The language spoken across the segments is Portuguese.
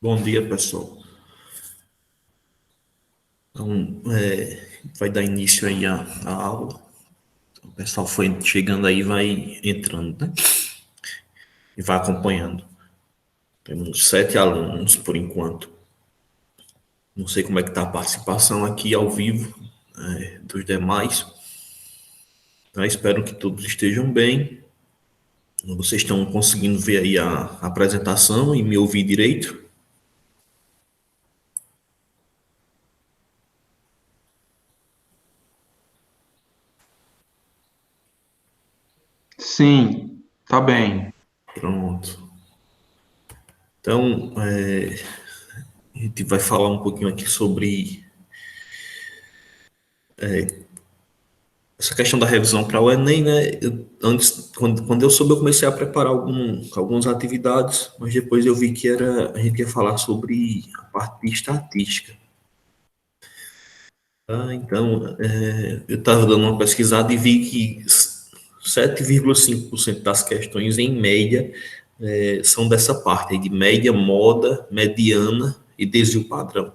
Bom dia, pessoal. Então, vai dar início aí à aula. O pessoal foi chegando aí, vai entrando, né? E vai acompanhando. Temos 7 alunos por enquanto. Não sei como é que está a participação aqui ao vivo, dos demais. Então, espero que todos estejam bem. Vocês estão conseguindo ver aí a apresentação e me ouvir direito? Sim, tá bem. Pronto. Então, a gente vai falar um pouquinho aqui sobre essa questão da revisão para o Enem, né? Antes, quando eu soube, eu comecei a preparar algumas atividades, mas depois eu vi que a gente ia falar sobre a parte de estatística. Tá? Então, eu estava dando uma pesquisada e vi que 7,5% das questões, em média, são dessa parte aí, de média, moda, mediana e desvio padrão.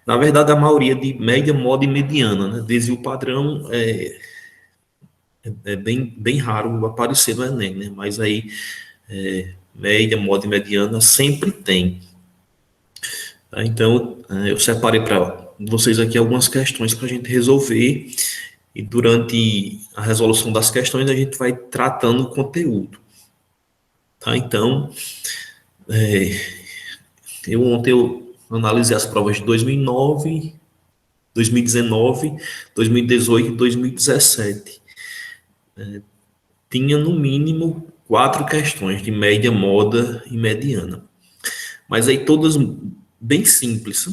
Na verdade, a maioria de média, moda e mediana, né? Desvio padrão é bem raro aparecer no Enem, né? Mas aí, média, moda e mediana sempre tem. Tá? Então, eu separei para vocês aqui algumas questões para a gente resolver e durante a resolução das questões a gente vai tratando o conteúdo. Tá? Então, ontem eu analisei as provas de 2009, 2019, 2018 e 2017. Tinha no mínimo 4 questões de média, moda e mediana. Mas aí todas bem simples.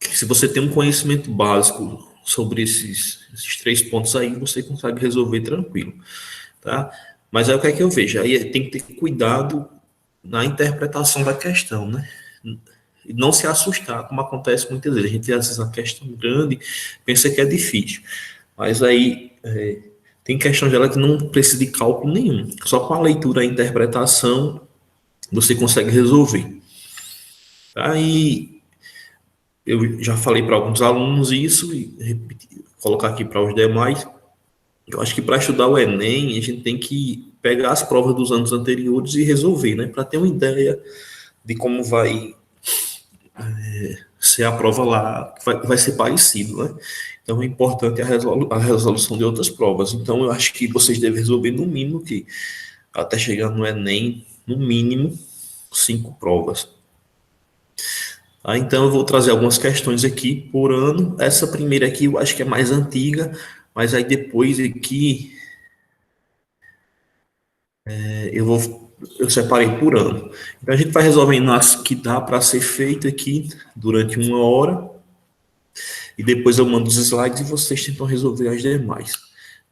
Se você tem um conhecimento básico sobre esses 3 pontos aí, você consegue resolver tranquilo, tá? Mas aí o que é que eu vejo? Aí tem que ter cuidado na interpretação da questão, né? E não se assustar, como acontece muitas vezes. A gente às vezes uma questão grande, pensa que é difícil. Mas aí tem questões dela que não precisa de cálculo nenhum. Só com a leitura e a interpretação você consegue resolver. Tá? E eu já falei para alguns alunos isso e colocar aqui para os demais. Eu acho que para estudar o Enem, a gente tem que pegar as provas dos anos anteriores e resolver, né? Para ter uma ideia de como vai ser a prova lá, vai ser parecido, né? Então é importante a resolução de outras provas. Então eu acho que vocês devem resolver no mínimo que até chegar no Enem, no mínimo 5 provas. Tá? Então eu vou trazer algumas questões aqui por ano. Essa primeira aqui eu acho que é mais antiga, mas aí depois aqui eu separei por ano. Então a gente vai resolvendo as que dá para ser feito aqui durante 1 hora e depois eu mando os slides e vocês tentam resolver as demais,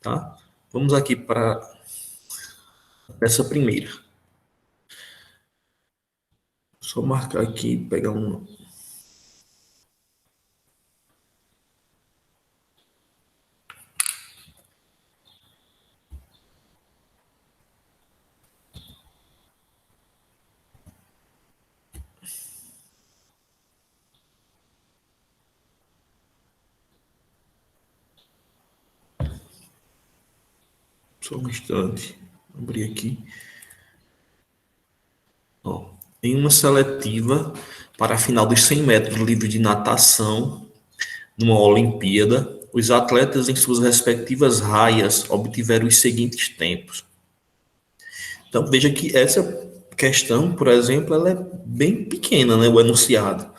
tá? Vamos aqui para essa primeira. Só marcar aqui, pegar uma. Só um instante. Abrir aqui. Ó, em uma seletiva para a final dos 100 metros livre de natação, numa Olimpíada, os atletas em suas respectivas raias obtiveram os seguintes tempos. Então veja que essa questão, por exemplo, ela é bem pequena, né, o enunciado,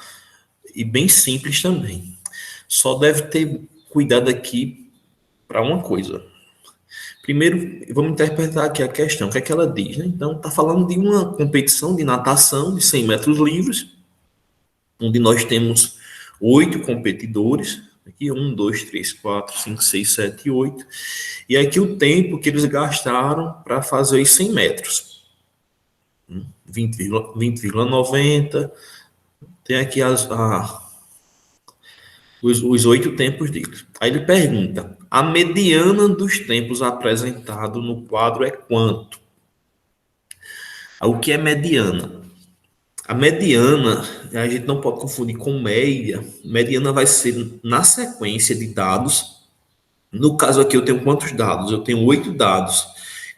e bem simples também. Só deve ter cuidado aqui para uma coisa. Primeiro, vamos interpretar aqui a questão, o que é que ela diz, né? Então, está falando de uma competição de natação de 100 metros livres, onde nós temos 8 competidores, aqui 1, 2, 3, 4, 5, 6, 7, 8, e aqui o tempo que eles gastaram para fazer os 100 metros, 20,90, tem aqui os 8 tempos deles. Aí ele pergunta, a mediana dos tempos apresentado no quadro é quanto? O que é mediana? A mediana, a gente não pode confundir com média. Mediana vai ser na sequência de dados. No caso aqui, eu tenho quantos dados? Eu tenho 8 dados.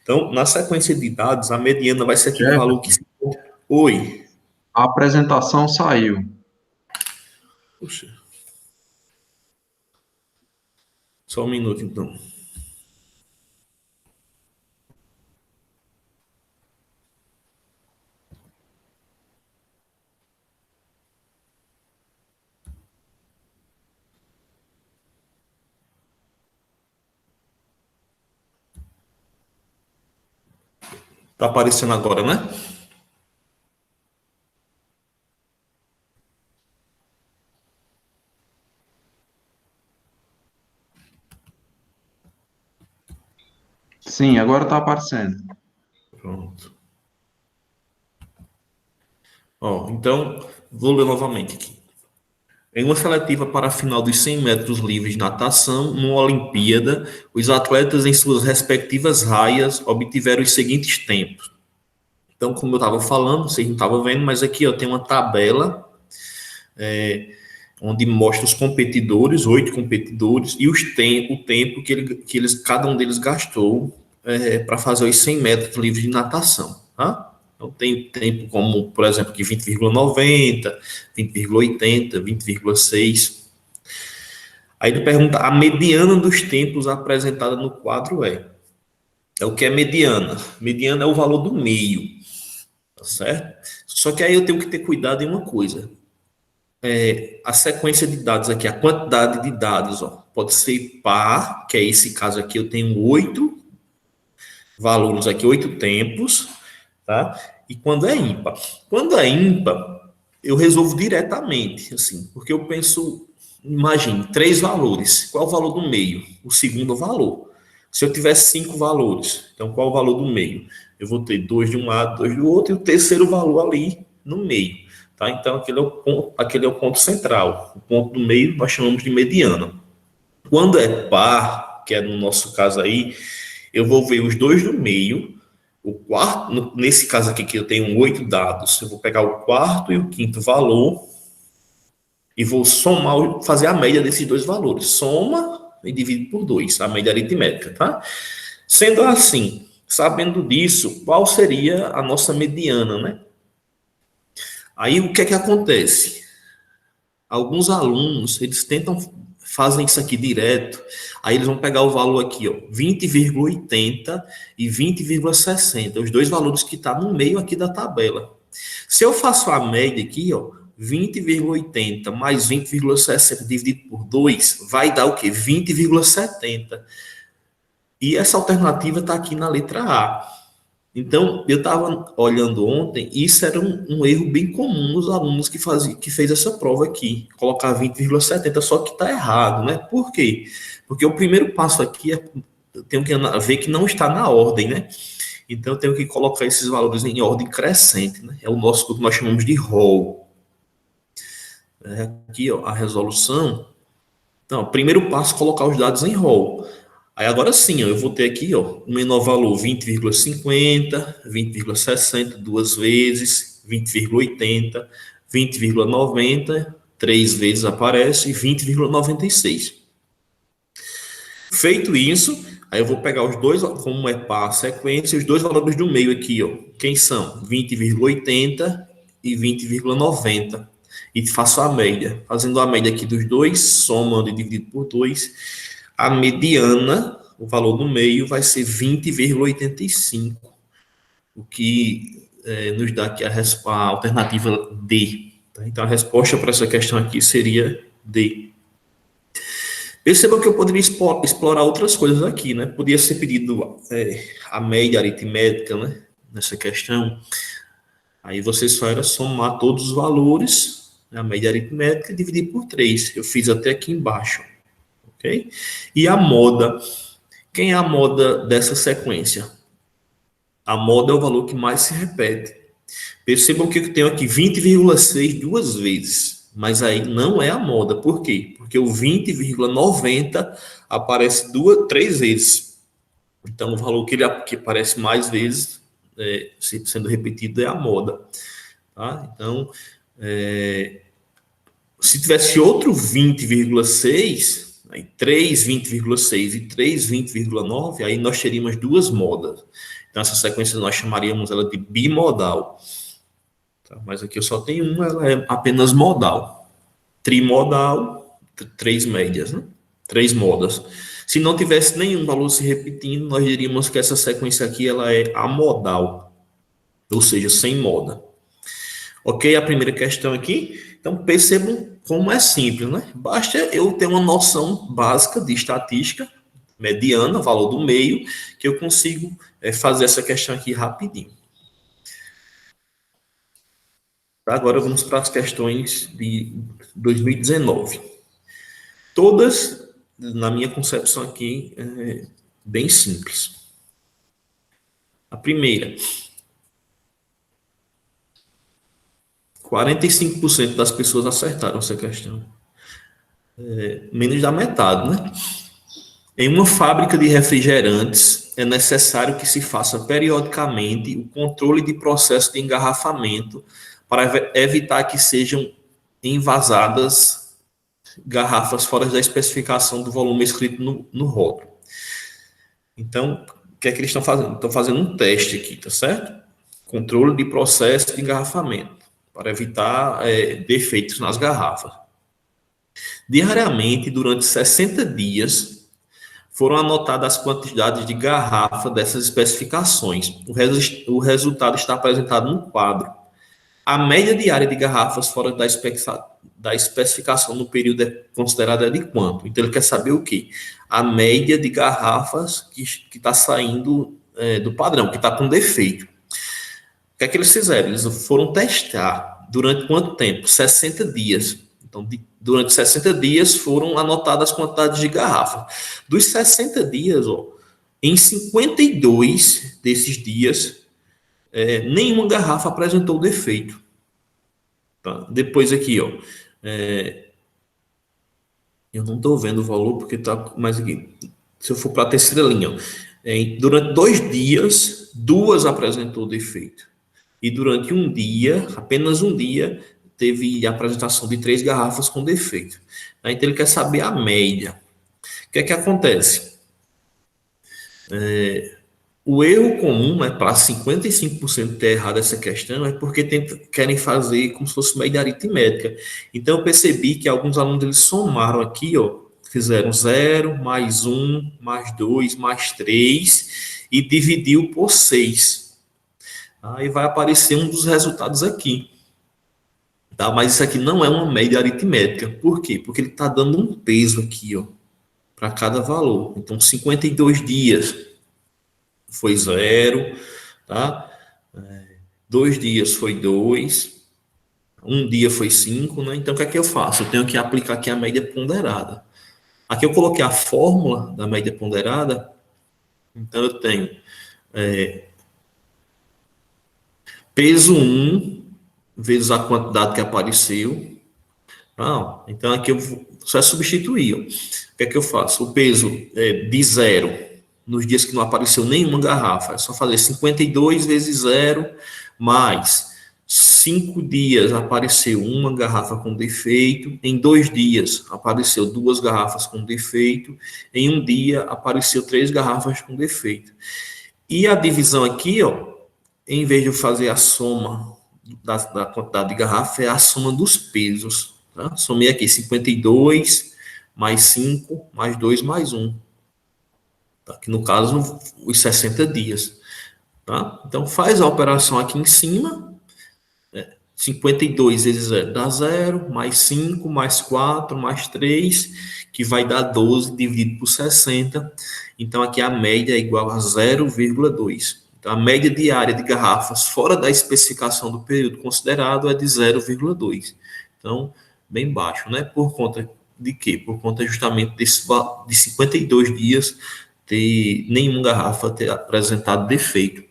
Então, na sequência de dados, a mediana vai ser aquele valor que Jefferson, se... Oi. a apresentação saiu. Puxa, só um minuto, então. Tá aparecendo agora, né? Sim, agora está aparecendo. Pronto. Ó, então, vou ler novamente aqui. Em uma seletiva para a final dos 100 metros livres de natação, numa Olimpíada, os atletas em suas respectivas raias obtiveram os seguintes tempos. Então, como eu estava falando, vocês não estavam vendo, mas aqui ó, tem uma tabela onde mostra os competidores, 8 competidores, e o tempo que cada um deles gastou para fazer os 100 metros livres de natação. Tá? Então, tem tempo como, por exemplo, que 20,90, 20,80, 20,6. Aí ele pergunta, a mediana dos tempos apresentada no quadro é o que é mediana? Mediana é o valor do meio, tá certo? Só que aí eu tenho que ter cuidado em uma coisa. A sequência de dados aqui, a quantidade de dados, ó, pode ser par, que é esse caso aqui, eu tenho 8 valores aqui, 8 tempos, tá? E quando é ímpar? Quando é ímpar, eu resolvo diretamente, assim, porque eu penso, imagine, 3 valores. Qual é o valor do meio? O segundo valor. Se eu tiver 5 valores, então qual é o valor do meio? Eu vou ter 2 de um lado, 2 do outro, e o terceiro valor ali no meio. Tá? Então, aquele é o ponto central. O ponto do meio nós chamamos de mediana. Quando é par, que é no nosso caso aí, eu vou ver os dois do meio, o quarto, nesse caso aqui que eu tenho 8 dados, eu vou pegar o quarto e o quinto valor e vou somar, fazer a média desses dois valores. Soma e divide por 2, a média aritmética, tá? Sendo assim, sabendo disso, qual seria a nossa mediana, né? Aí o que é que acontece? Alguns alunos, eles tentam fazem isso aqui direto, aí eles vão pegar o valor aqui, ó, 20,80 e 20,60, os dois valores que tá no meio aqui da tabela. Se eu faço a média aqui, ó, 20,80 mais 20,60 dividido por 2, vai dar o quê? 20,70. E essa alternativa está aqui na letra A. Então, eu estava olhando ontem, e isso era um erro bem comum nos alunos que fez essa prova aqui, colocar 20,70, só que está errado, né? Por quê? Porque o primeiro passo aqui é, eu tenho que ver que não está na ordem, né? Então, eu tenho que colocar esses valores em ordem crescente, né? É o que nós chamamos de roll. Aqui, ó, a resolução. Então, o primeiro passo é colocar os dados em roll. Aí agora sim, ó, eu vou ter aqui, ó, o menor valor 20,50, 20,60 duas vezes, 20,80, 20,90, três vezes aparece e 20,96. Feito isso, aí eu vou pegar os dois, como é par sequência, os dois valores do meio aqui, ó. Quem são? 20,80 e 20,90. E faço a média. Fazendo a média aqui dos dois, somando e dividido por 2, a mediana, o valor do meio, vai ser 20,85, o que nos dá aqui a alternativa D. Tá? Então, a resposta para essa questão aqui seria D. Perceba que eu poderia explorar outras coisas aqui, né? Podia ser pedido a média aritmética, né? Nessa questão. Aí você só era somar todos os valores, a média aritmética, e dividir por 3. Eu fiz até aqui embaixo. Ok? E a moda. Quem é a moda dessa sequência? A moda é o valor que mais se repete. Percebam que eu tenho aqui 20,6 duas vezes, mas aí não é a moda. Por quê? Porque o 20,90 aparece três vezes. Então, o valor que aparece mais vezes, sendo repetido, é a moda. Tá? Então, se tivesse outro 20,6, aí 3 20,6 e 3 20,9, aí nós teríamos duas modas. Então, essa sequência nós chamaríamos ela de bimodal. Tá? Mas aqui eu só tenho uma, ela é apenas modal. Trimodal, três médias, né? Três modas. Se não tivesse nenhum valor se repetindo, nós diríamos que essa sequência aqui ela é amodal, ou seja, sem moda. Ok? A primeira questão aqui. Então, percebam como é simples, né? Basta eu ter uma noção básica de estatística, mediana, valor do meio, que eu consigo fazer essa questão aqui rapidinho. Agora vamos para as questões de 2019. Todas, na minha concepção aqui, bem simples. A primeira, 45% das pessoas acertaram essa questão. Menos da metade, né? Em uma fábrica de refrigerantes, é necessário que se faça periodicamente o controle de processo de engarrafamento para evitar que sejam envasadas garrafas fora da especificação do volume escrito no rótulo. Então, o que é que eles estão fazendo? Estão fazendo um teste aqui, tá certo? Controle de processo de engarrafamento para evitar defeitos nas garrafas. Diariamente, durante 60 dias, foram anotadas as quantidades de garrafa dessas especificações. O resultado está apresentado no quadro. A média diária de garrafas fora da especificação no período é considerada de quanto? Então, ele quer saber o quê? A média de garrafas que está saindo do padrão, que está com defeito. O que é que eles fizeram? Eles foram testar durante quanto tempo? 60 dias. Então, durante 60 dias foram anotadas as quantidades de garrafa. Dos 60 dias, em 52 desses dias, nenhuma garrafa apresentou defeito. Tá? Depois aqui, eu não estou vendo o valor porque está mais aqui. Se eu for para a terceira linha, durante 2 dias, 2 apresentou defeito. E durante um dia, apenas um dia, teve a apresentação de 3 garrafas com defeito. Então, ele quer saber a média. O que é que acontece? O erro comum, para 55% ter errado essa questão, é porque querem fazer como se fosse média aritmética. Então, eu percebi que alguns alunos eles somaram aqui, fizeram 0, mais 1, mais 2, mais 3 e dividiu por 6. Aí vai aparecer um dos resultados aqui. Tá? Mas isso aqui não é uma média aritmética. Por quê? Porque ele está dando um peso aqui, para cada valor. Então, 52 dias foi 0, tá? 2 dias foi 2, um dia foi 5, né? Então, o que é que eu faço? Eu tenho que aplicar aqui a média ponderada. Aqui eu coloquei a fórmula da média ponderada. Então, eu tenho peso 1 vezes a quantidade que apareceu. Então, aqui eu vou só substituir. O que é que eu faço? O peso de 0, nos dias que não apareceu nenhuma garrafa, é só fazer 52 vezes 0, mais 5 dias apareceu uma garrafa com defeito, em 2 dias apareceu 2 garrafas com defeito, em um dia apareceu 3 garrafas com defeito. E a divisão aqui, em vez de eu fazer a soma da quantidade de garrafa, é a soma dos pesos. Tá? Somei aqui 52, mais 5, mais 2, mais 1. Tá? Que no caso, os 60 dias. Tá? Então, faz a operação aqui em cima. 52 vezes 0 dá 0, mais 5, mais 4, mais 3, que vai dar 12 dividido por 60. Então, aqui a média é igual a 0,2. Então, a média diária de garrafas fora da especificação do período considerado é de 0,2. Então, bem baixo, né? Por conta de quê? Por conta justamente de 52 dias ter nenhuma garrafa ter apresentado defeito.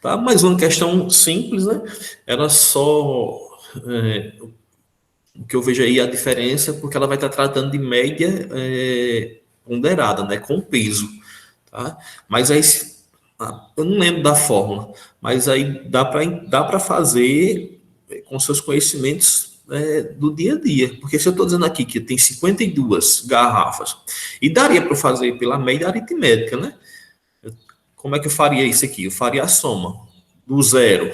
Tá? Mas uma questão simples, né? Era só o que eu vejo aí a diferença, porque ela vai estar tratando de média ponderada, né? Com peso. Tá? Mas aí Eu não lembro da fórmula, mas aí dá para fazer com seus conhecimentos do dia a dia. Porque se eu estou dizendo aqui que tem 52 garrafas, e daria para fazer pela média aritmética, né? Como é que eu faria isso aqui? Eu faria a soma do zero,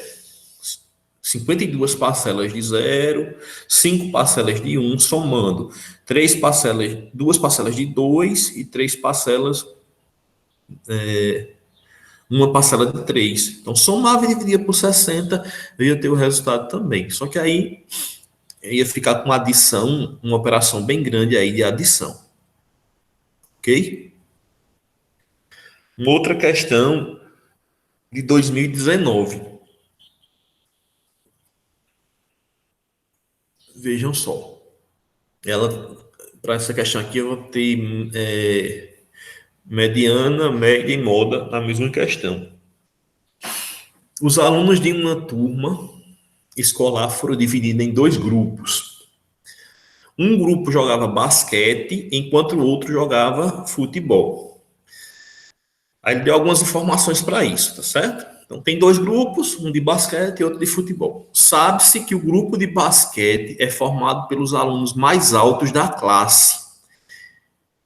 52 parcelas de zero, 5 parcelas de um, somando duas parcelas de 2 e três parcelas, uma parcela de 3. Então, somava e dividia por 60, eu ia ter o resultado também. Só que aí eu ia ficar com adição, uma operação bem grande aí de adição. Ok? Uma outra questão de 2019. Vejam só. Para essa questão aqui, eu vou ter mediana, média e moda na mesma questão. Os alunos de uma turma escolar foram divididos em dois grupos. Um grupo jogava basquete, enquanto o outro jogava futebol. Aí ele deu algumas informações para isso, tá certo? Então tem dois grupos, um de basquete e outro de futebol. Sabe-se que o grupo de basquete é formado pelos alunos mais altos da classe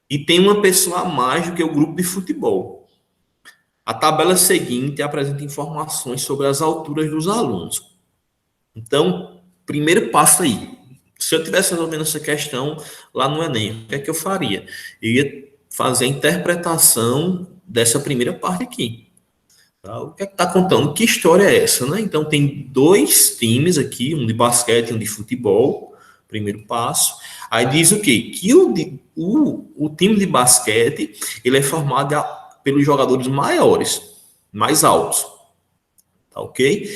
e tem uma pessoa a mais do que o grupo de futebol. A tabela seguinte apresenta informações sobre as alturas dos alunos. Então, primeiro passo aí. Se eu tivesse resolvendo essa questão lá no Enem, o que é que eu faria? Eu ia fazer a interpretação dessa primeira parte aqui. Tá? O que é que está contando? Que história é essa? Né? Então, tem dois times aqui, um de basquete e um de futebol, primeiro passo. Aí diz o quê? Que o time de basquete ele é formado pelos jogadores maiores, mais altos. Tá ok?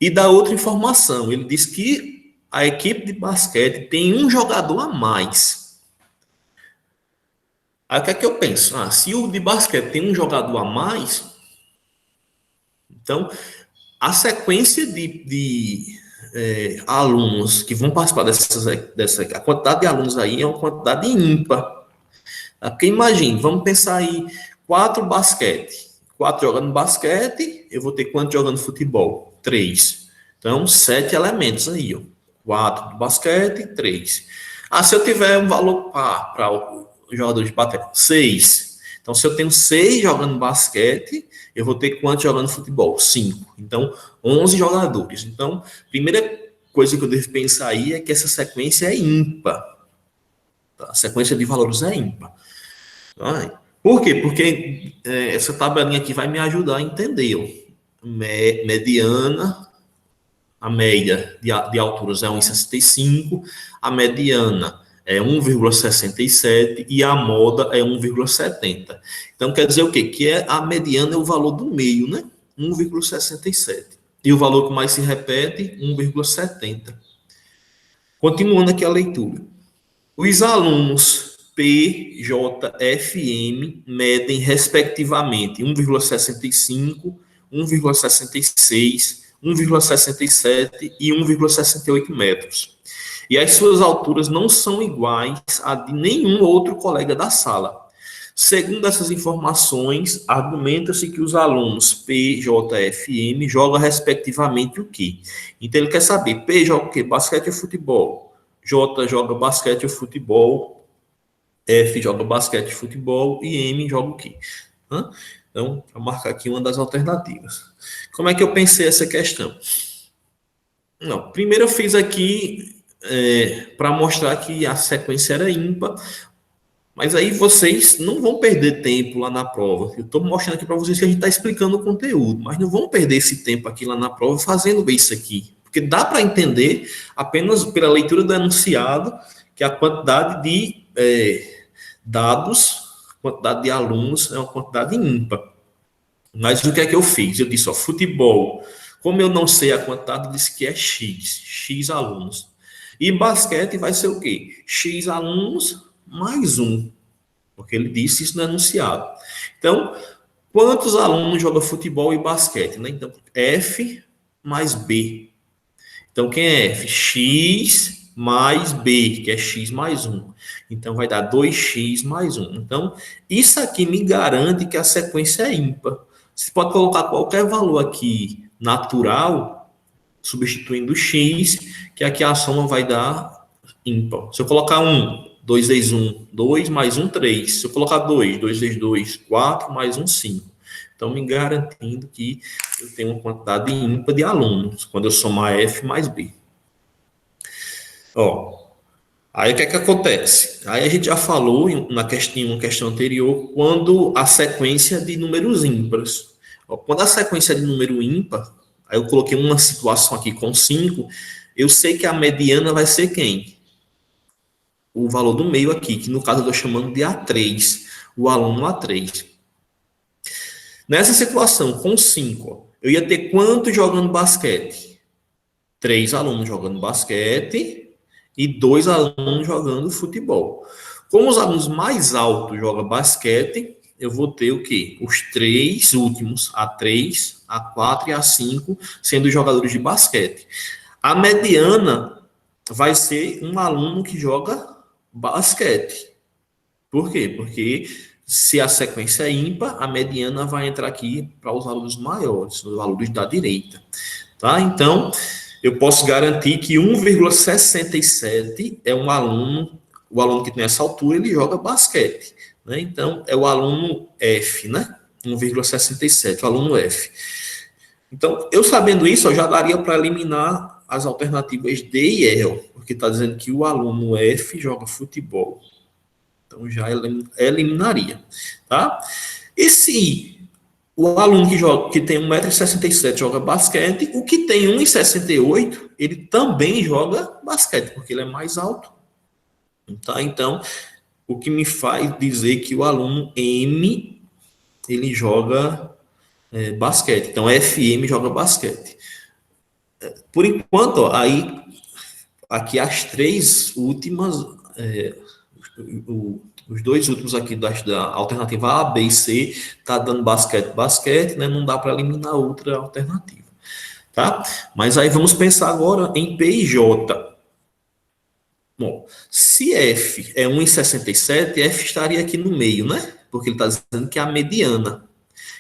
E dá outra informação. Ele diz que a equipe de basquete tem um jogador a mais. Aí o que é que eu penso? Se o de basquete tem um jogador a mais, então a sequência de alunos que vão participar a quantidade de alunos aí é uma quantidade ímpar. Porque imagine, vamos pensar aí, 4 basquete. 4 jogando basquete, eu vou ter quantos jogando futebol? 3. Então, 7 elementos aí, ó. 4 do basquete, 3. Se eu tiver um valor para os jogadores de basquete, 6. Então, se eu tenho 6 jogando basquete, eu vou ter quantos jogando futebol? 5. Então, 11 jogadores. Então, primeira coisa que eu devo pensar aí é que essa sequência é ímpar. Tá? A sequência de valores é ímpar. Por quê? Porque essa tabelinha aqui vai me ajudar a entender. Ó. Mediana, a média de alturas é 1,65, a mediana é 1,67 e a moda é 1,70. Então, quer dizer o quê? Que a mediana é o valor do meio, né? 1,67. E o valor que mais se repete, 1,70. Continuando aqui a leitura. Os alunos P, J, F e M medem, respectivamente, 1,65, 1,66, 1,67 e 1,68 metros. E as suas alturas não são iguais a de nenhum outro colega da sala. Segundo essas informações, argumenta-se que os alunos P, J, F e M jogam respectivamente o quê? Então ele quer saber, P joga o quê? Basquete ou futebol? J joga basquete ou futebol? F joga basquete e futebol e M joga o quê? Então, vou marcar aqui uma das alternativas. Como é que eu pensei essa questão? Não, primeiro eu fiz aqui para mostrar que a sequência era ímpar, mas aí vocês não vão perder tempo lá na prova. Eu estou mostrando aqui para vocês que a gente está explicando o conteúdo, mas não vão perder esse tempo aqui lá na prova fazendo isso aqui. Porque dá para entender apenas pela leitura do enunciado que a quantidade de dados, quantidade de alunos é uma quantidade ímpar. Mas o que é que eu fiz? Eu disse, futebol, como eu não sei a quantidade, eu disse que é X alunos. E basquete vai ser o quê? X alunos mais 1, porque ele disse isso no enunciado. Então, quantos alunos jogam futebol e basquete? Né? Então, F mais B. Então, quem é F? X mais B, que é X mais 1. Então, vai dar 2X mais 1. Então, isso aqui me garante que a sequência é ímpar. Você pode colocar qualquer valor aqui natural, substituindo o x, que aqui a soma vai dar ímpar. Se eu colocar 1, 2 vezes 1, 2, mais 1, 3. Se eu colocar 2, 2 vezes 2, 4, mais 1, 5. Então, me garantindo que eu tenho uma quantidade ímpar de alunos, quando eu somar F mais B. Ó, aí o que é que acontece? Aí a gente já falou em uma questão anterior, quando a sequência de números ímpares. Ó, quando a sequência de número ímpar, aí eu coloquei uma situação aqui com 5, eu sei que a mediana vai ser quem? O valor do meio aqui, que no caso eu estou chamando de A3, o aluno A3. Nessa situação, com 5, eu ia ter quantos jogando basquete? 3 alunos jogando basquete e 2 alunos jogando futebol. Como os alunos mais altos jogam basquete, eu vou ter o quê? Os 3 últimos, A3, A4 e A5, sendo jogadores de basquete. A mediana vai ser um aluno que joga basquete. Por quê? Porque se a sequência é ímpar, a mediana vai entrar aqui para os alunos maiores, os alunos da direita. Tá? Então, eu posso garantir que 1,67 é um aluno, o aluno que tem essa altura, ele joga basquete. Né? Então, é o aluno F, né? 1,67, o aluno F. Então, eu sabendo isso, eu já daria para eliminar as alternativas D e E, porque está dizendo que o aluno F joga futebol. Então, já eliminaria. Tá? E se o aluno que tem 1,67 m joga basquete, o que tem 1,68 ele também joga basquete, porque ele é mais alto. Tá? Então, o que me faz dizer que o aluno M, ele joga basquete. Então, FM joga basquete. Por enquanto, ó, aí, aqui as 3 últimas, os 2 últimos aqui da alternativa A, B e C, tá dando basquete, né? Não dá para eliminar outra alternativa, tá? Mas aí vamos pensar agora em P e J. Bom, se F é 1,67, F estaria aqui no meio, né? Porque ele está dizendo que é a mediana.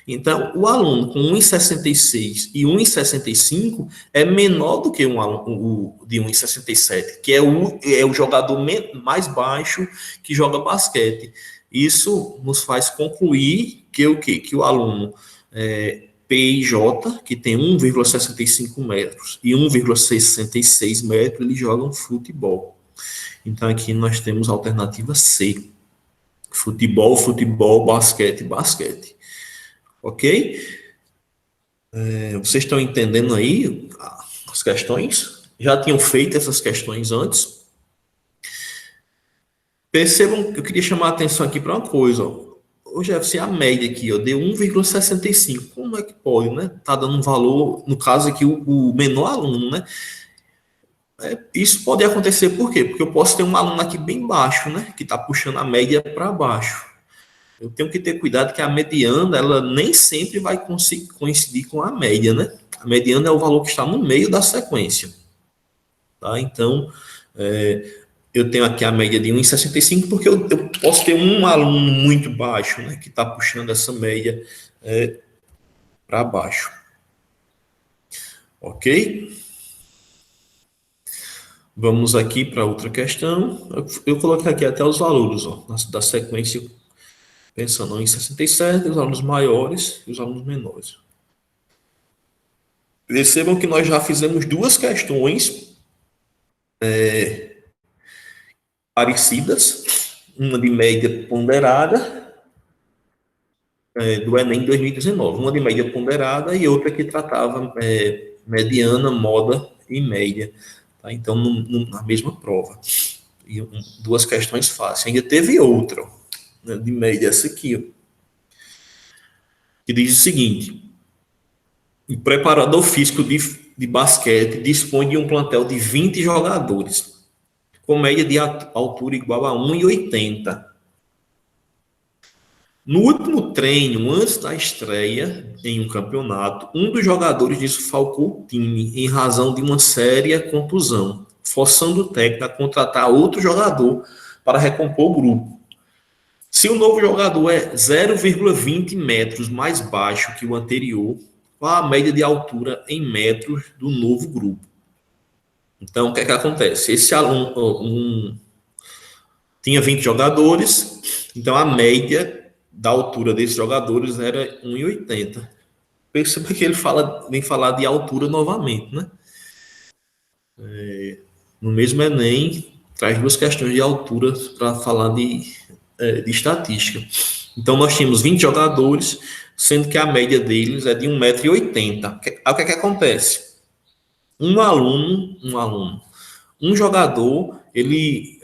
Então, o aluno com 1,66 e 1,65 é menor do que o de 1,67, que é o jogador mais baixo que joga basquete. Isso nos faz concluir que o quê? Que o aluno P e J, que tem 1,65 metros e 1,66 metros, eles jogam futebol. Então, aqui nós temos a alternativa C. Futebol, futebol, basquete, basquete. Ok? Vocês estão entendendo aí as questões? Já tinham feito essas questões antes? Percebam que eu queria chamar a atenção aqui para uma coisa. Ô, Jefferson, a média aqui, ó, deu 1,65. Como é que pode, né? Tá dando um valor, no caso aqui, o menor aluno, né? Isso pode acontecer por quê? Porque eu posso ter um aluno aqui bem baixo, né? Que está puxando a média para baixo. Eu tenho que ter cuidado que a mediana, ela nem sempre vai coincidir com a média, né? A mediana é o valor que está no meio da sequência. Tá? Então, eu tenho aqui a média de 1,65 porque eu posso ter um aluno muito baixo, né? Que está puxando essa média para baixo. Ok? Vamos aqui para outra questão. Eu coloquei aqui até os valores ó, da sequência, pensando em 67, os alunos maiores e os alunos menores. Percebam que nós já fizemos 2 questões parecidas, uma de média ponderada do Enem 2019, uma de média ponderada e outra que tratava mediana, moda e média. Tá? Então, na mesma prova. E 2 questões fáceis. Ainda teve outra, né, de média, essa aqui, ó, que diz o seguinte: o preparador físico de basquete dispõe de um plantel de 20 jogadores, com média de altura igual a 1,80. No último treino, antes da estreia em um campeonato, um dos jogadores desfalcou o time em razão de uma séria contusão, forçando o técnico a contratar outro jogador para recompor o grupo. Se o novo jogador é 0,20 metros mais baixo que o anterior, qual a média de altura em metros do novo grupo? Então, o que é que acontece? Esse aluno tinha 20 jogadores, então a média da altura desses jogadores era 1,80. Perceba que ele vem falar de altura novamente, né? No mesmo Enem, traz duas questões de altura para falar de estatística. Então, nós tínhamos 20 jogadores, sendo que a média deles é de 1,80 m. Aí o que é que acontece? Um jogador, ele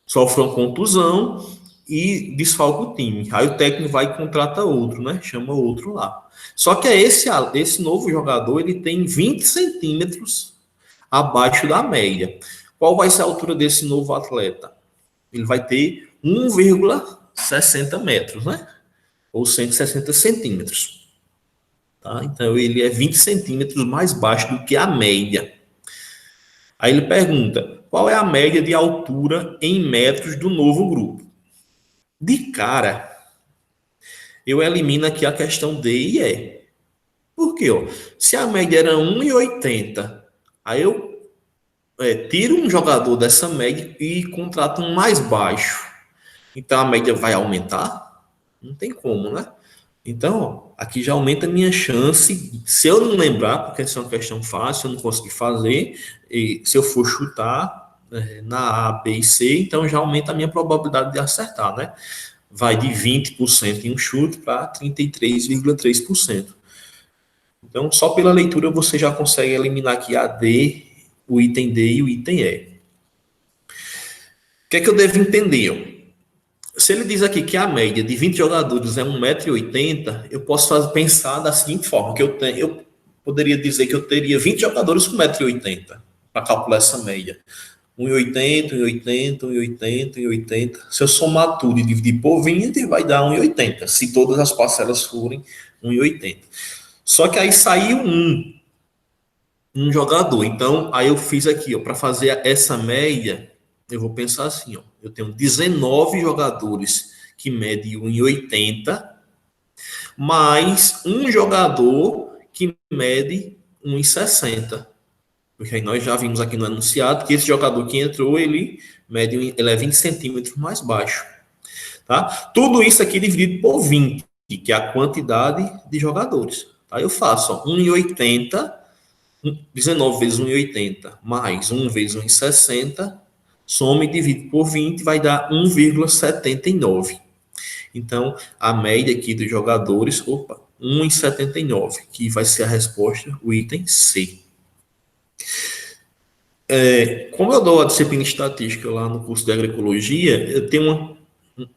sofre uma contusão e desfalca o time. Aí o técnico vai e contrata outro, né? Chama outro lá. Só que esse novo jogador, ele tem 20 centímetros abaixo da média. Qual vai ser a altura desse novo atleta? Ele vai ter 1,60 metros, né? Ou 160 centímetros. Tá? Então, ele é 20 centímetros mais baixo do que a média. Aí ele pergunta, qual é a média de altura em metros do novo grupo? De cara, eu elimino aqui a questão D e E. Por quê? Ó? Se a média era 1,80, aí eu tiro um jogador dessa média e contrato um mais baixo. Então a média vai aumentar? Não tem como, né? Então, aqui já aumenta a minha chance. Se eu não lembrar, porque essa é uma questão fácil, eu não consegui fazer, e se eu for chutar na A, B e C, então já aumenta a minha probabilidade de acertar, né? Vai de 20% em um chute para 33,3%. Então, só pela leitura você já consegue eliminar aqui a D, o item D e o item E. O que é que eu devo entender? Se ele diz aqui que a média de 20 jogadores é 1,80 m, eu posso pensar da seguinte forma, que eu poderia dizer que eu teria 20 jogadores com 1,80 m para calcular essa média. 1,80, 1,80, 1,80, 1,80. Se eu somar tudo e dividir por 20, vai dar 1,80, se todas as parcelas forem 1,80. Só que aí saiu um jogador. Então, aí eu fiz aqui, para fazer essa média, eu vou pensar assim, ó, eu tenho 19 jogadores que medem 1,80, mais um jogador que mede 1,60. Porque aí nós já vimos aqui no enunciado que esse jogador que entrou, ele é 20 centímetros mais baixo. Tá? Tudo isso aqui dividido por 20, que é a quantidade de jogadores. Aí eu faço 1,80, 19 vezes 1,80 mais 1 vezes 1,60, soma e divide por 20, vai dar 1,79. Então, a média aqui dos jogadores, 1,79, que vai ser a resposta, o item C. Como eu dou a disciplina estatística lá no curso de agroecologia, eu tenho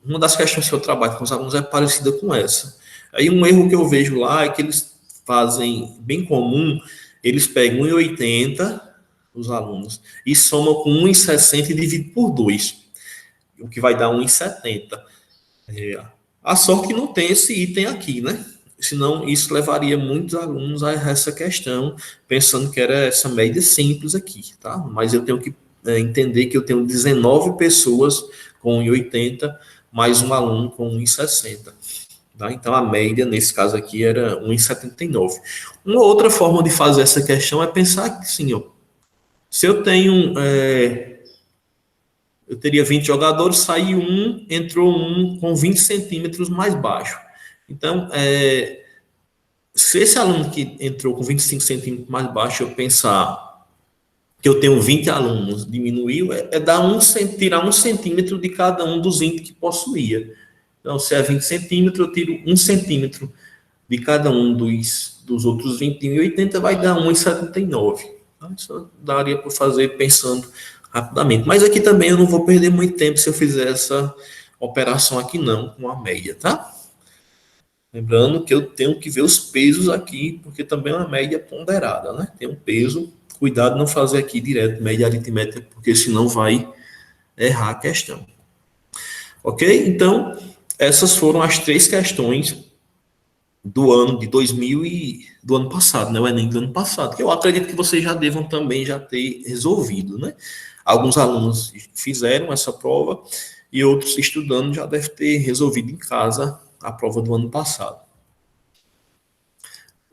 uma das questões que eu trabalho com os alunos é parecida com essa. Aí um erro que eu vejo lá é que eles fazem, bem comum, eles pegam 1,80, os alunos, e somam com 1,60 e dividem por 2, o que vai dar 1,70. A sorte que não tem esse item aqui, né? Senão isso levaria muitos alunos a essa questão, pensando que era essa média simples aqui, tá? Mas eu tenho que entender que eu tenho 19 pessoas com 1,80, mais um aluno com 1,60. Tá? Então, a média, nesse caso aqui, era 1,79. Uma outra forma de fazer essa questão é pensar assim, ó, se eu tenho, eu teria 20 jogadores, saiu um, entrou um com 20 centímetros mais baixo. Então, se esse aluno que entrou com 25 centímetros mais baixo, eu pensar que eu tenho 20 alunos, diminuiu, tirar 1 centímetro de cada um dos 20 que possuía. Então, se é 20 centímetros, eu tiro 1 centímetro de cada um dos outros 21,80, vai dar 1,79. Isso daria para fazer pensando rapidamente. Mas aqui também eu não vou perder muito tempo se eu fizer essa operação aqui não, com a média, tá? Lembrando que eu tenho que ver os pesos aqui, porque também é uma média ponderada, né? Tem um peso, cuidado não fazer aqui direto média aritmética, porque senão vai errar a questão. Ok? Então, essas foram as 3 questões do ano de 2000 e do ano passado, né? O Enem do ano passado, que eu acredito que vocês já devam também já ter resolvido, né? Alguns alunos fizeram essa prova e outros estudando já deve ter resolvido em casa a prova do ano passado.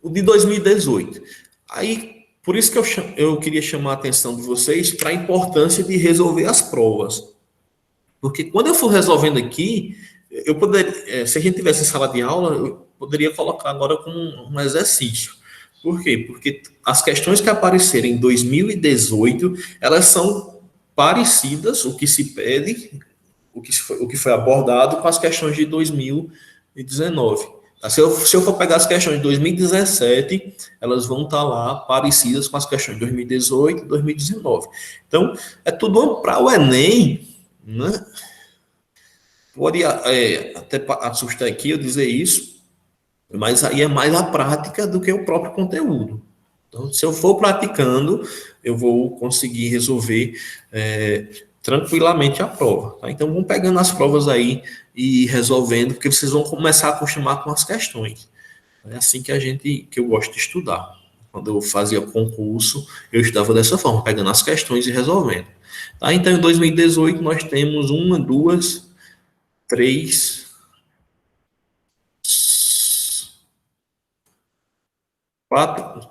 O de 2018. Aí, por isso que eu queria chamar a atenção de vocês para a importância de resolver as provas. Porque quando eu for resolvendo aqui, eu poderia, se a gente tivesse sala de aula, eu poderia colocar agora como um exercício. Por quê? Porque as questões que apareceram em 2018, elas são parecidas, o que se pede, o que foi abordado com as questões de 2019. Se eu for pegar as questões de 2017, elas vão estar lá parecidas com as questões de 2018 e 2019. Então, é tudo para o Enem, né? Pode até assustar aqui eu dizer isso, mas aí é mais a prática do que o próprio conteúdo. Então, se eu for praticando, eu vou conseguir resolver tranquilamente a prova. Tá? Então, vamos pegando as provas aí e resolvendo, porque vocês vão começar a acostumar com as questões. É assim que eu gosto de estudar. Quando eu fazia concurso, eu estudava dessa forma, pegando as questões e resolvendo. Tá? Então, em 2018, nós temos uma, duas, três, quatro,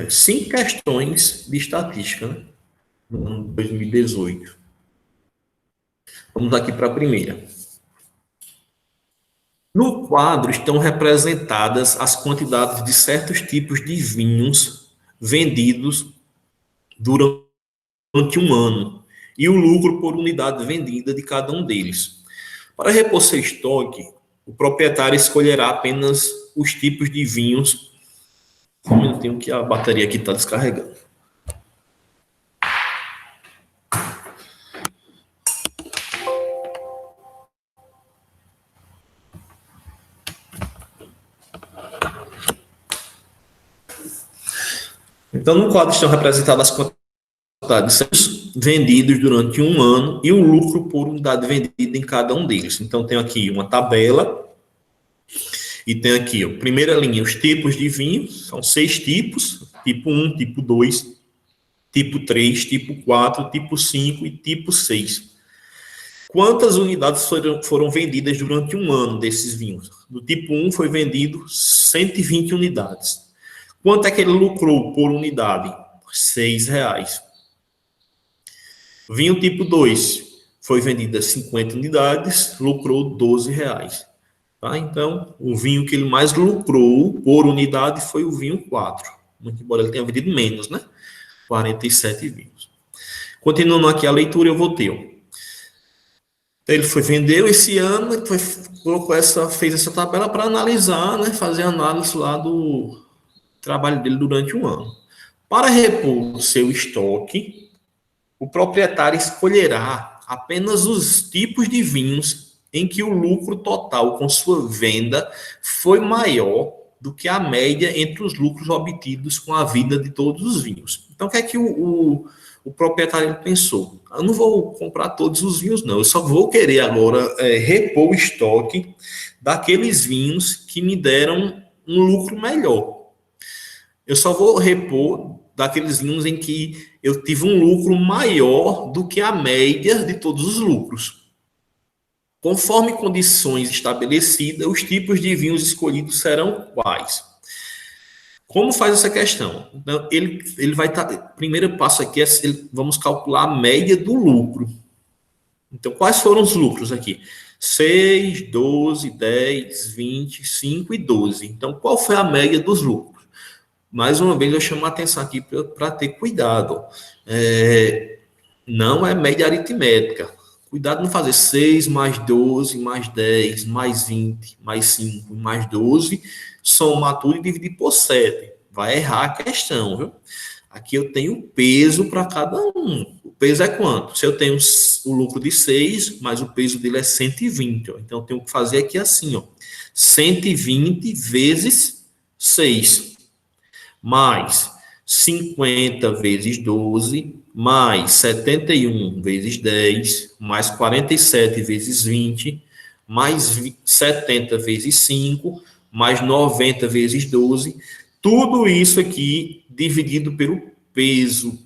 cinco questões de estatística, né? No ano de 2018. Vamos aqui para a primeira. No quadro estão representadas as quantidades de certos tipos de vinhos vendidos durante um ano e o lucro por unidade vendida de cada um deles. Para repor seu estoque, o proprietário escolherá apenas os tipos de vinhos. Só um minutinho que a bateria aqui está descarregando. Então, no quadro estão representadas as quantidades vendidos durante um ano e o lucro por unidade vendida em cada um deles. Então, tem aqui uma tabela e tem aqui, ó, primeira linha, os tipos de vinho, são 6 tipos, tipo 1, tipo 2, tipo 3, tipo 4, tipo 5 e tipo 6. Quantas unidades foram vendidas durante um ano desses vinhos? Do tipo 1 foi vendido 120 unidades. Quanto é que ele lucrou por unidade? R$6. Vinho tipo 2 foi vendido a 50 unidades, lucrou R$12. Tá? Então, o vinho que ele mais lucrou por unidade foi o vinho 4. Muito embora ele tenha vendido menos, né? 47 vinhos. Continuando aqui a leitura, eu vou ter. Ele vendeu esse ano, fez essa tabela para analisar, né? Fazer análise lá do trabalho dele durante um ano. Para repor o seu estoque, o proprietário escolherá apenas os tipos de vinhos em que o lucro total com sua venda foi maior do que a média entre os lucros obtidos com a venda de todos os vinhos. Então, o que é que o proprietário pensou? Eu não vou comprar todos os vinhos, não. Eu só vou querer agora repor o estoque daqueles vinhos que me deram um lucro melhor. Eu só vou repor daqueles vinhos em que eu tive um lucro maior do que a média de todos os lucros. Conforme condições estabelecidas, os tipos de vinhos escolhidos serão quais? Como faz essa questão? Então, ele vai estar. Primeiro passo aqui vamos calcular a média do lucro. Então, quais foram os lucros aqui? 6, 12, 10, 20, 5 e 12. Então, qual foi a média dos lucros? Mais uma vez, eu chamo a atenção aqui para ter cuidado. Não é média aritmética. Cuidado não fazer 6 mais 12, mais 10, mais 20, mais 5, mais 12, somar tudo e dividir por 7. Vai errar a questão, viu? Aqui eu tenho peso para cada um. O peso é quanto? Se eu tenho o lucro de 6, mas o peso dele é 120. Ó. Então, eu tenho que fazer aqui assim, ó. 120 vezes 6. Mais 50 vezes 12, mais 71 vezes 10, mais 47 vezes 20, mais 70 vezes 5, mais 90 vezes 12. Tudo isso aqui dividido pelo peso.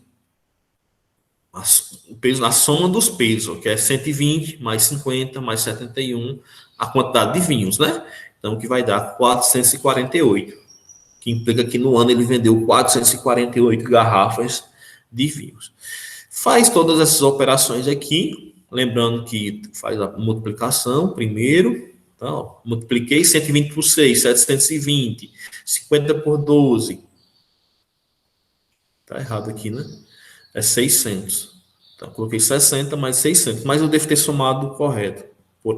o peso, a soma dos pesos, que é 120 mais 50 mais 71, a quantidade de vinhos, né? Então, que vai dar 448, que implica que no ano ele vendeu 448 garrafas de vinhos. Faz todas essas operações aqui, lembrando que faz a multiplicação primeiro. Então, multipliquei 120 por 6, 720, 50 por 12. Tá errado aqui, né? É 600. Então, coloquei 60 mais 600, mas eu devo ter somado correto,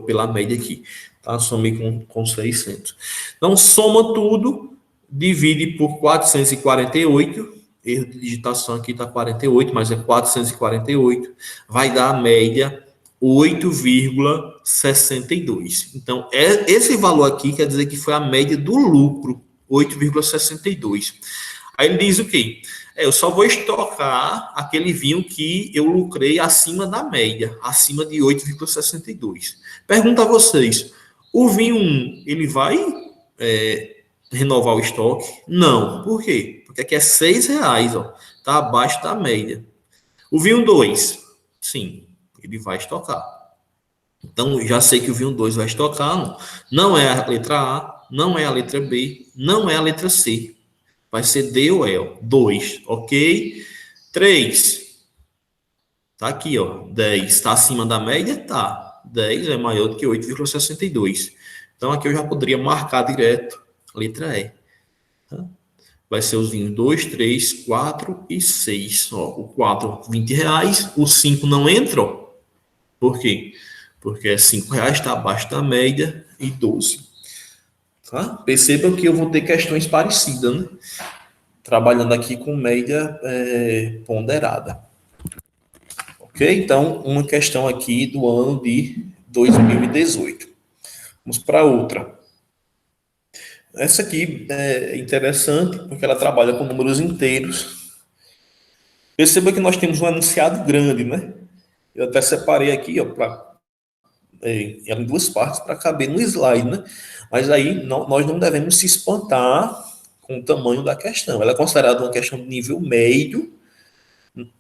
pela média aqui. Tá? Somei com 600. Então, soma tudo, divide por 448. Erro de digitação aqui está 48, mas é 448. Vai dar a média 8,62. Então, esse valor aqui quer dizer que foi a média do lucro, 8,62. Aí ele diz o quê? Eu só vou estocar aquele vinho que eu lucrei acima da média, acima de 8,62. Pergunto a vocês, o vinho 1, ele vai renovar o estoque? Não. Por quê? Porque aqui é R$ 6, ó, tá abaixo da média. O vinho 2, sim, ele vai estocar. Então, já sei que o vinho 2 vai estocar. Não é a letra A, não é a letra B, não é a letra C. Vai ser D ou E. 2, ok? 3. Tá aqui, ó. 10. Está acima da média? Tá. 10 é maior do que 8,62. Então, aqui eu já poderia marcar direto a letra E. Tá? Vai ser os vinhos 2, 3, 4 e 6. Ó, o 4, R$ 20. O 5 não entra, ó. Por quê? Porque é R$ 5, está abaixo da média, e 12. Tá? Perceba que eu vou ter questões parecidas, né? Trabalhando aqui com média ponderada. Ok? Então, uma questão aqui do ano de 2018. Vamos para outra. Essa aqui é interessante porque ela trabalha com números inteiros. Perceba que nós temos um enunciado grande, né? Eu até separei aqui, ó, em duas partes para caber no slide, né? Mas aí nós não devemos se espantar com o tamanho da questão. Ela é considerada uma questão de nível médio,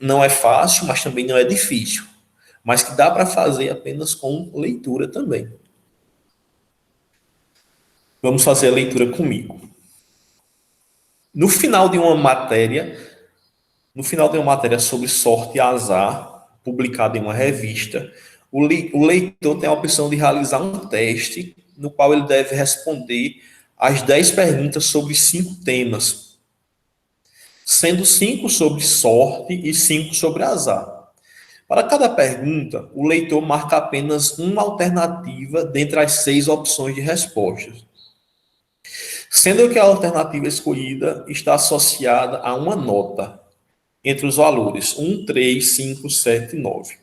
não é fácil, mas também não é difícil. Mas que dá para fazer apenas com leitura também. Vamos fazer a leitura comigo. No final de uma matéria sobre sorte e azar, publicada em uma revista, o leitor tem a opção de realizar um teste no qual ele deve responder as 10 perguntas sobre 5 temas, sendo 5 sobre sorte e 5 sobre azar. Para cada pergunta, o leitor marca apenas uma alternativa dentre as 6 opções de respostas, sendo que a alternativa escolhida está associada a uma nota entre os valores 1, 3, 5, 7 e 9.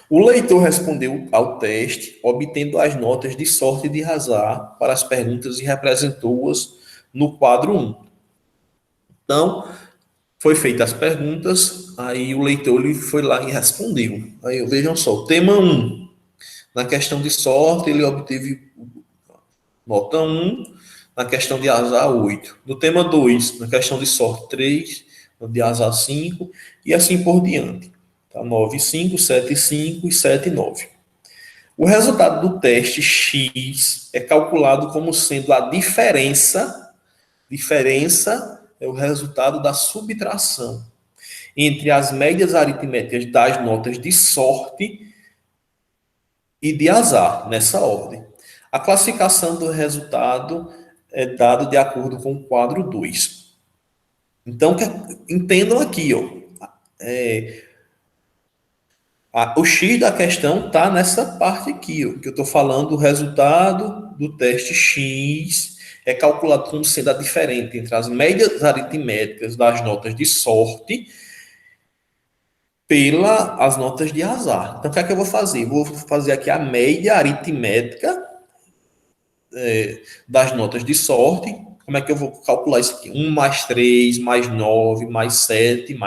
O leitor respondeu ao teste, obtendo as notas de sorte e de azar para as perguntas e representou-as no quadro 1. Então, foi feitas as perguntas, aí o leitor ele foi lá e respondeu. Aí vejam só, tema 1, na questão de sorte ele obteve nota 1, na questão de azar 8. No tema 2, na questão de sorte 3, no de azar 5, e assim por diante. Tá? 9, 5, 7, 5 e 7, 9. O resultado do teste X é calculado como sendo a diferença é o resultado da subtração entre as médias aritméticas das notas de sorte e de azar, nessa ordem. A classificação do resultado é dada de acordo com o quadro 2. Então, entendam aqui, ó, o X da questão está nessa parte aqui, ó, que eu estou falando. O resultado do teste X é calculado como sendo a diferença entre as médias aritméticas das notas de sorte as notas de azar. Então, o que é que eu vou fazer? Vou fazer aqui a média aritmética das notas de sorte. Como é que eu vou calcular isso aqui? 1 mais 3, mais 9, mais 7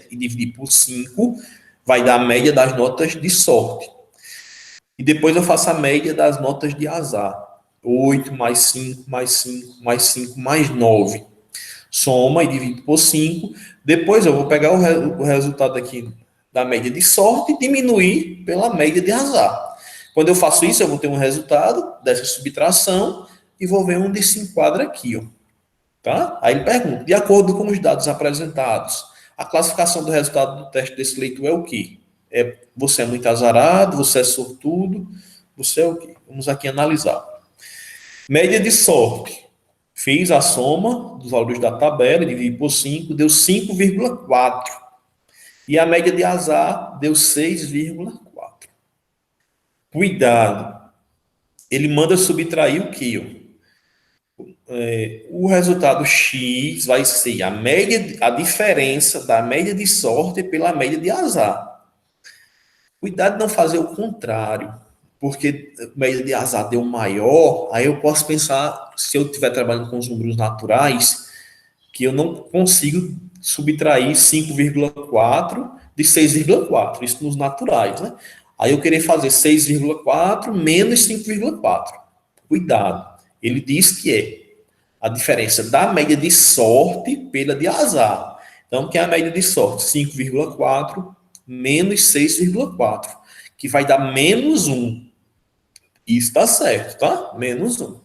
e dividir por 5 vai dar a média das notas de sorte. E depois eu faço a média das notas de azar. 8 mais 5, mais 5, mais 5, mais 9. Soma e divido por 5. Depois eu vou pegar o resultado aqui da média de sorte e diminuir pela média de azar. Quando eu faço isso, eu vou ter um resultado dessa subtração e vou ver onde se enquadra aqui, ó. Tá? Aí ele pergunta, de acordo com os dados apresentados, a classificação do resultado do teste desse leitor é o quê? Você é muito azarado, você é sortudo, você é o quê? Vamos aqui analisar. Média de sorte. Fiz a soma dos valores da tabela, dividi por 5, deu 5,4. E a média de azar deu 6,4. Cuidado. Ele manda subtrair o quê? O resultado X vai ser a diferença da média de sorte pela média de azar. Cuidado de não fazer o contrário, porque a média de azar deu maior, aí eu posso pensar, se eu estiver trabalhando com os números naturais, que eu não consigo subtrair 5,4 de 6,4, isso nos naturais, né? Aí eu querer fazer 6,4 menos 5,4. Cuidado, ele diz que é a diferença da média de sorte pela de azar. Então, que é a média de sorte? 5,4 menos 6,4, que vai dar menos 1. Isso está certo, tá? Menos 1.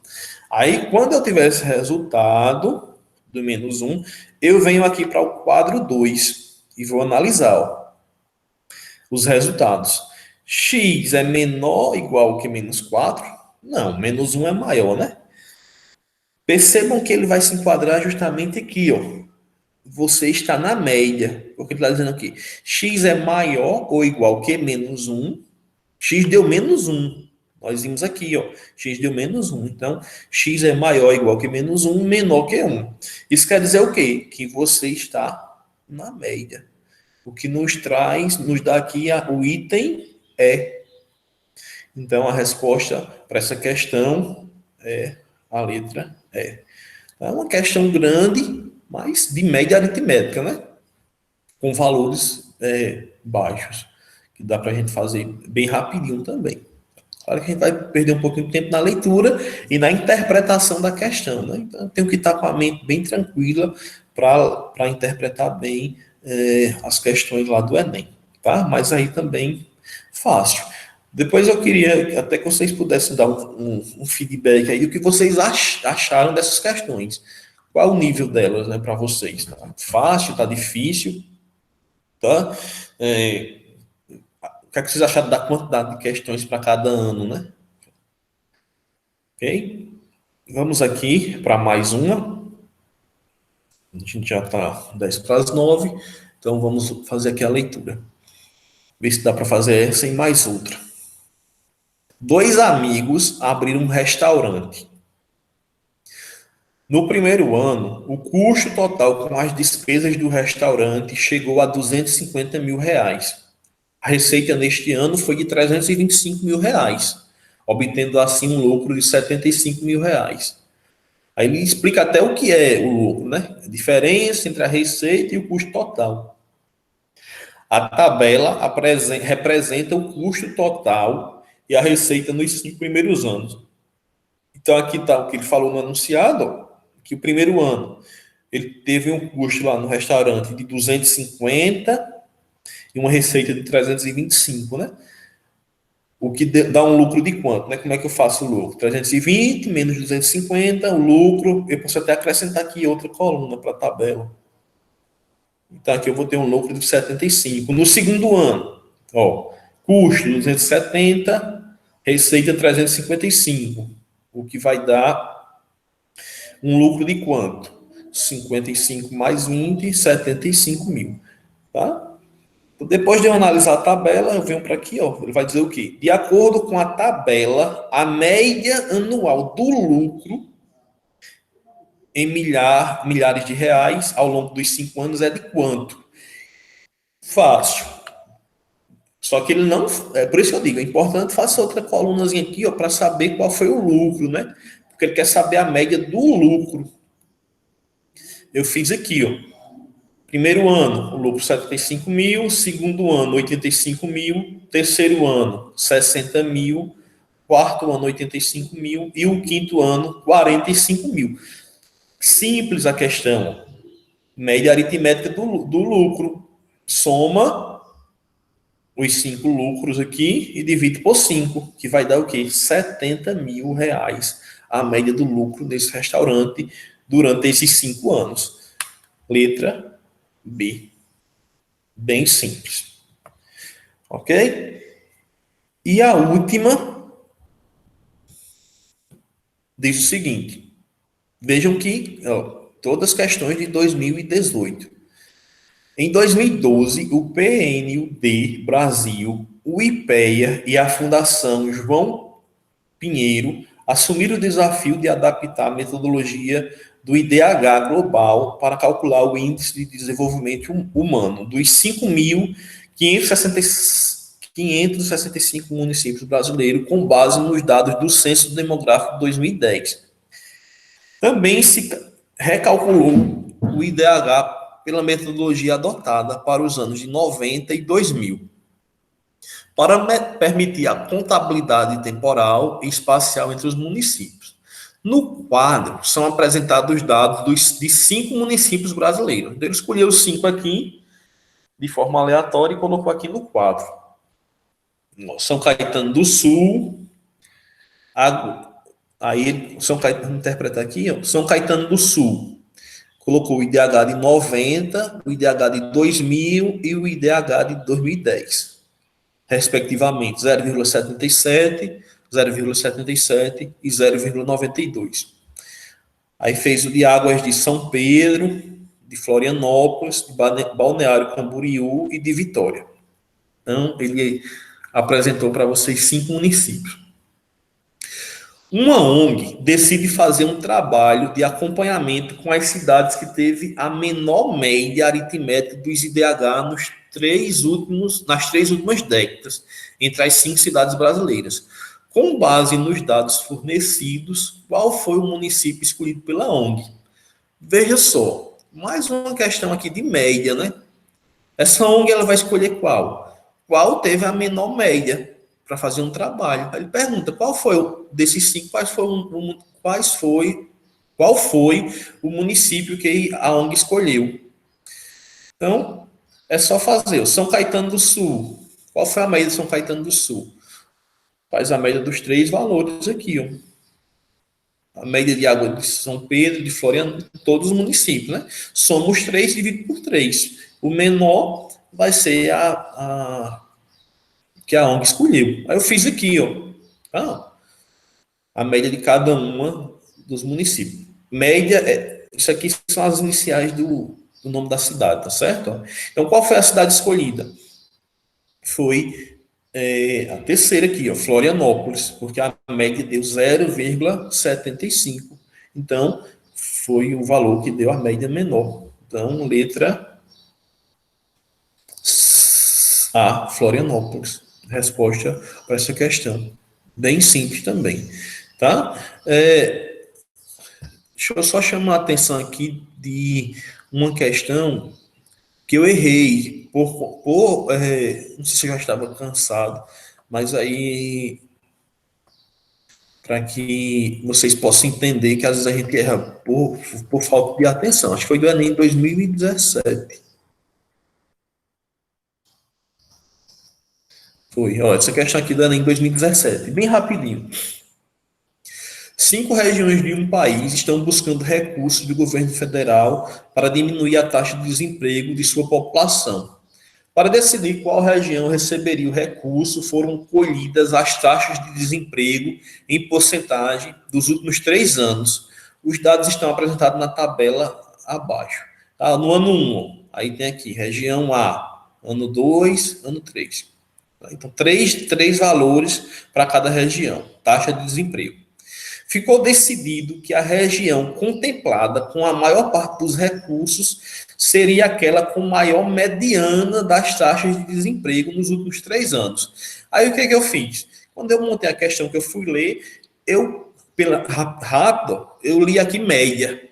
Aí, quando eu tiver esse resultado do menos 1, eu venho aqui para o quadro 2 e vou analisar, ó, os resultados. X é menor ou igual que menos 4? Não, menos 1 é maior, né? Percebam que ele vai se enquadrar justamente aqui, ó. Você está na média. Porque ele está dizendo aqui, x é maior ou igual que menos 1. X deu menos 1. Nós vimos aqui, ó. X deu menos 1. Então, x é maior ou igual que menos 1, menor que 1. Isso quer dizer o quê? Que você está na média. O que nos dá aqui o item é. Então, a resposta para essa questão é a letra E. É uma questão grande, mas de média aritmética, né? Com valores baixos, que dá para a gente fazer bem rapidinho também. Claro que a gente vai perder um pouquinho de tempo na leitura e na interpretação da questão, né? Então, eu tenho que estar com a mente bem tranquila para interpretar bem as questões lá do Enem, tá? Mas aí também fácil. Depois eu queria até que vocês pudessem dar um feedback aí do que vocês acharam dessas questões. Qual o nível delas, né, para vocês? Tá fácil, tá difícil, tá? O que é que vocês acharam da quantidade de questões para cada ano, né? Ok? Vamos aqui para mais uma. A gente já está 10 para as 9, então vamos fazer aqui a leitura. Ver se dá para fazer essa e mais outra. Dois amigos abriram um restaurante. No primeiro ano, o custo total com as despesas do restaurante chegou a R$ 250 mil. A receita neste ano foi de R$ 325 mil, obtendo assim um lucro de R$ 75 mil. Aí ele explica até o que é o lucro, né? A diferença entre a receita e o custo total. A tabela representa o custo total e a receita nos 5 primeiros anos. Então aqui está o que ele falou no anunciado, ó, que o primeiro ano ele teve um custo lá no restaurante de 250 e uma receita de 325, né? O que dá um lucro de quanto, né? Como é que eu faço o lucro? 320 menos 250, o lucro, eu posso até acrescentar aqui outra coluna para a tabela. Então aqui eu vou ter um lucro de 75. No segundo ano, ó, custo 270, receita 355, o que vai dar um lucro de quanto? 55 mais 20, 75 mil. Tá? Depois de eu analisar a tabela, eu venho para aqui, ó, ele vai dizer o quê? De acordo com a tabela, a média anual do lucro em milhares de reais ao longo dos 5 anos é de quanto? Fácil. Só que ele não. É por isso que eu digo, é importante fazer outra colunazinha aqui, ó, para saber qual foi o lucro, né? Porque ele quer saber a média do lucro. Eu fiz aqui, ó. Primeiro ano, o lucro 75 mil, segundo ano, 85 mil, terceiro ano, 60 mil, quarto ano, 85 mil e o quinto ano, 45 mil. Simples a questão. Média aritmética do lucro. Soma os 5 lucros aqui e divide por 5, que vai dar o quê? 70 mil reais a média do lucro desse restaurante durante esses 5 anos. Letra B. Bem simples. Ok? E a última diz o seguinte. Vejam que todas as questões de 2018. Em 2012, o PNUD Brasil, o IPEA e a Fundação João Pinheiro assumiram o desafio de adaptar a metodologia do IDH global para calcular o Índice de Desenvolvimento Humano dos 5.565 municípios brasileiros, com base nos dados do Censo Demográfico de 2010. Também se recalculou o IDH pela metodologia adotada para os anos de 90 e 2000, para permitir a contabilidade temporal e espacial entre os municípios. No quadro, são apresentados os dados de 5 municípios brasileiros. Ele escolheu os 5 aqui, de forma aleatória, e colocou aqui no quadro. São Caetano do Sul, aí São Caetano, interpretar aqui, São Caetano do Sul, colocou o IDH de 90, o IDH de 2000 e o IDH de 2010, respectivamente 0,77, 0,77 e 0,92. Aí fez o de Águas de São Pedro, de Florianópolis, de Balneário Camboriú e de Vitória. Então, ele apresentou para vocês 5 municípios. Uma ONG decide fazer um trabalho de acompanhamento com as cidades que teve a menor média aritmética dos IDH nas 3 últimas décadas, entre as 5 cidades brasileiras. Com base nos dados fornecidos, qual foi o município escolhido pela ONG? Veja só, mais uma questão aqui de média, né? Essa ONG ela vai escolher qual? Qual teve a menor média para fazer um trabalho. Aí ele pergunta, qual foi desses 5, qual foi o município que a ONG escolheu? Então, é só fazer. São Caetano do Sul. Qual foi a média de São Caetano do Sul? Faz a média dos 3 valores aqui, ó. A média de água de São Pedro, de Florianópolis, todos os municípios, né? Somos 3 dividido por 3. O menor vai ser que a ONG escolheu. Aí eu fiz aqui, ó. A média de cada uma dos municípios. Média, isso aqui são as iniciais do nome da cidade, tá certo? Então, qual foi a cidade escolhida? Foi a terceira aqui, ó, Florianópolis, porque a média deu 0,75. Então, foi o valor que deu a média menor. Então, letra A, Florianópolis. Resposta para essa questão. Bem simples também, tá? Deixa eu só chamar a atenção aqui de uma questão que eu errei, não sei se eu já estava cansado, mas aí, para que vocês possam entender que às vezes a gente erra por falta de atenção. Acho que foi do Enem 2017. Foi, ó, essa questão aqui do Enem 2017, bem rapidinho. 5 regiões de um país estão buscando recursos do governo federal para diminuir a taxa de desemprego de sua população. Para decidir qual região receberia o recurso, foram colhidas as taxas de desemprego em porcentagem dos últimos 3 anos. Os dados estão apresentados na tabela abaixo. Tá? No ano 1, aí tem aqui, região A, ano 2, ano 3. Então, três valores para cada região, taxa de desemprego. Ficou decidido que a região contemplada com a maior parte dos recursos seria aquela com maior mediana das taxas de desemprego nos últimos 3 anos. Aí o que eu fiz? Quando eu montei a questão que eu fui ler, rápido, eu li aqui média.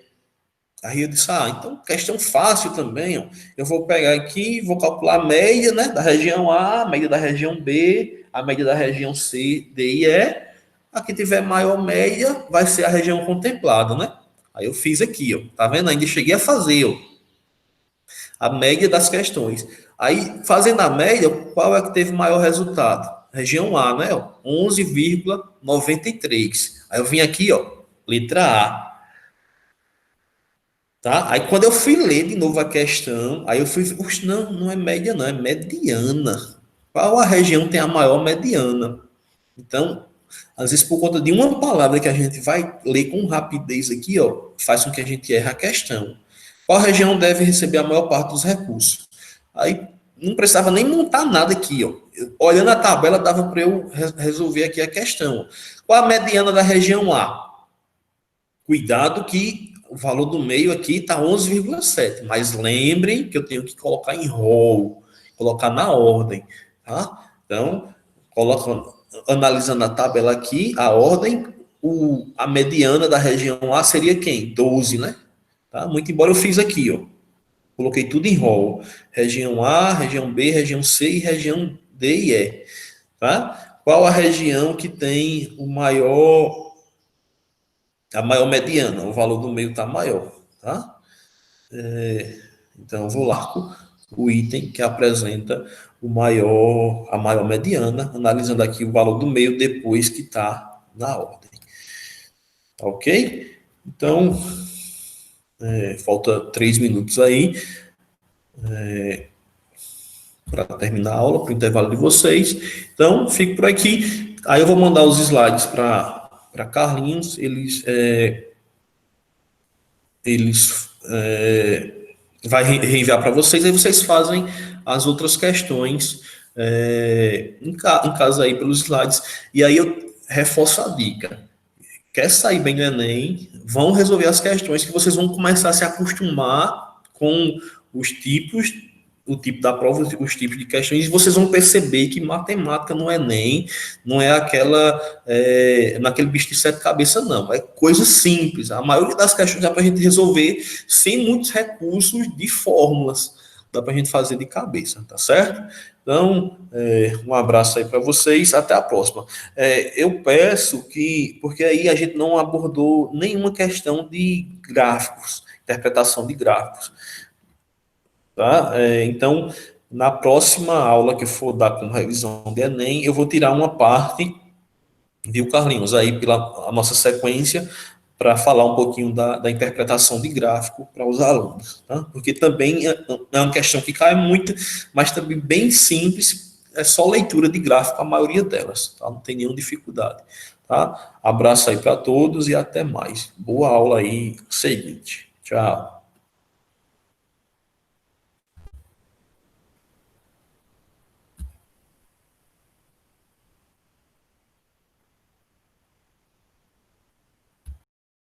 Aí eu disse, então questão fácil também, ó. Eu vou pegar aqui, vou calcular a média, né, da região A, a média da região B, a média da região C, D e E. A que tiver maior média vai ser a região contemplada, né? Aí eu fiz aqui, ó. Tá vendo? Ainda cheguei a fazer, ó. A média das questões. Aí, fazendo a média, qual é que teve maior resultado? Região A, né? 11,93. Aí eu vim aqui, ó, letra A. Tá? Aí quando eu fui ler de novo a questão, aí eu fui, "Oxe, não, não é média, não, é mediana. Qual a região tem a maior mediana? Então, às vezes, por conta de uma palavra que a gente vai ler com rapidez aqui, ó, faz com que a gente erre a questão. Qual região deve receber a maior parte dos recursos? Aí não precisava nem montar nada aqui, ó. Olhando a tabela, dava para eu resolver aqui a questão. Qual a mediana da região A? Cuidado que o valor do meio aqui está 11,7, mas lembrem que eu tenho que colocar em rol, colocar na ordem, tá? Então, colocando, analisando a tabela aqui, a ordem, a mediana da região A seria quem? 12, né? Tá? Muito embora eu fiz aqui, ó. Coloquei tudo em rol. Região A, região B, região C e região D e E, tá? Qual a região que tem a maior mediana? O valor do meio está maior, tá? Então, eu vou lá com o item que apresenta a maior mediana, analisando aqui o valor do meio depois que está na ordem. Tá ok? Então, falta 3 minutos aí para terminar a aula, para o intervalo de vocês. Então, fico por aqui. Aí eu vou mandar os slides para Carlinhos, eles vai reenviar para vocês, aí vocês fazem as outras questões em casa aí pelos slides. E aí eu reforço a dica. Quer sair bem do Enem, vão resolver as questões que vocês vão começar a se acostumar com os tipos, o tipo da prova, os tipos de questões, e vocês vão perceber que matemática no Enem não é naquele bicho de sete cabeças, não. É coisa simples. A maioria das questões dá para a gente resolver sem muitos recursos de fórmulas. Dá para a gente fazer de cabeça, tá certo? Então, um abraço aí para vocês, até a próxima. Eu peço que, porque aí a gente não abordou nenhuma questão de gráficos, interpretação de gráficos, tá? Então, na próxima aula que eu for dar como revisão de Enem, eu vou tirar uma parte, viu, Carlinhos, aí pela a nossa sequência, para falar um pouquinho da interpretação de gráfico para os alunos, tá? Porque também é uma questão que cai muito, mas também bem simples, é só leitura de gráfico, a maioria delas, tá? Não tem nenhuma dificuldade, tá? Abraço aí para todos e até mais. Boa aula aí, seguinte. Tchau.